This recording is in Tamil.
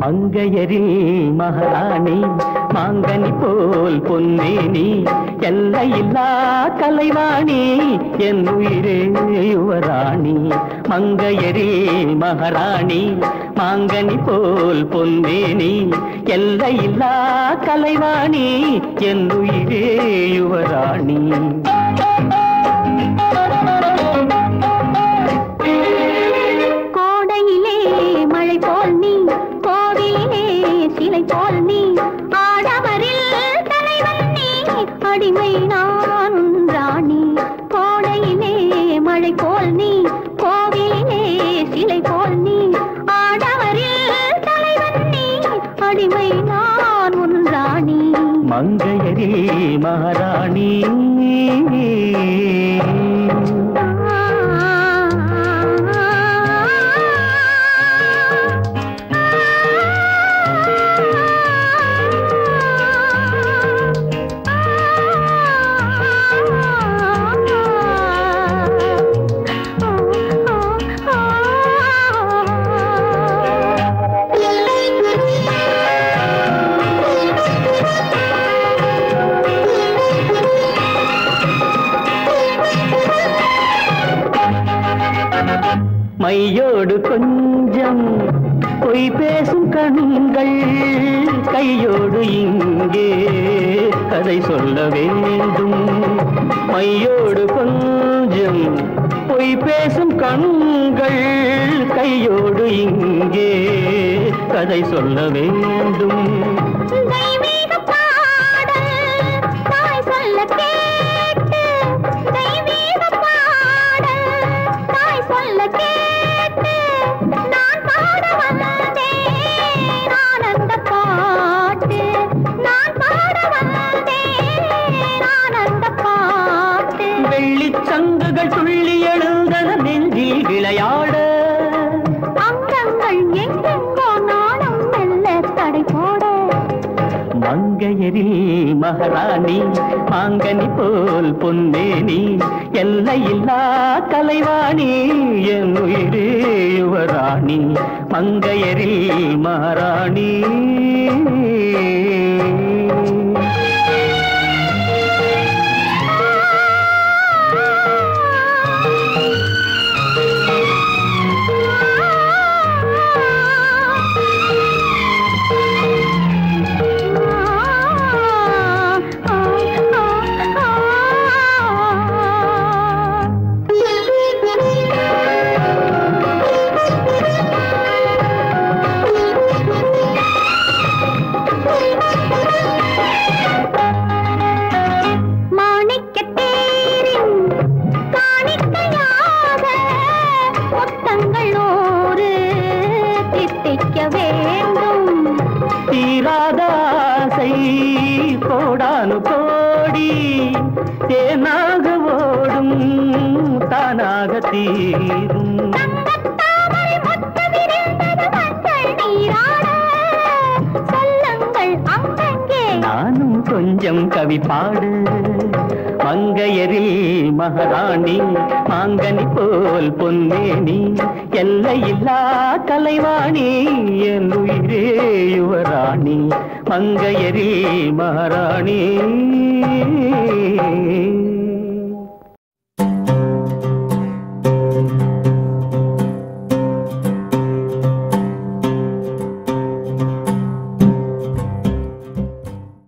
மங்கையரில் மகாராணி மாங்கனி போல் பொன்னேனி எல்லையில்லா கலைவாணி என் உயிரே யுவராணி. மங்கையரில் மகாராணி மாங்கனி போல் பொன்னேனி எல்லையில்லா கலைவாணி என் உயிரே யுவராணி. கோடையிலே மழை போல் நீ, கோவிலே சிலை போல் நீ, ஆடவரில் தலைவன் நீ, அடிமை நான் ராணி. கோடையிலே மழை போல் நீ, கோவிலே சிலை போல் நீ, ஆடவரில் தலைவன் நீ, அடிமை நான் உன் ராணி. மங்கையரில் மகாராணி மையோடு கொஞ்சம் பொய் பேசும் கண்கள் கையோடு இங்கே கதை சொல்ல வேண்டும். மையோடு கொஞ்சம் பொய் பேசும் கண்கள் கையோடு இங்கே கதை சொல்ல வேண்டும். சங்குகள் துள்ளி எழுந்தன நெஞ்சில் விளையாட, அங்கங்கள் எங்கெங்கோ நாணம் மெல்ல தடை போட. மங்கையரில் மகாராணி மாங்கனி போல் பொன்னேனி எல்லையில்லா கலைவாணி என் உயிரே யுவராணி. மங்கையரில் மகாராணி தீராதாசை கோடானு கோடி தேனாக ஓடும் தானாக தீரும். நானும் கொஞ்சம் கவி பாடு. மங்கையரில் மகாராணி மாங்கனி போல் பொன்னேனி எல்லையில்லா கலைவாணி என் உயிரே யுவராணி. மங்கையரில் மகாராணி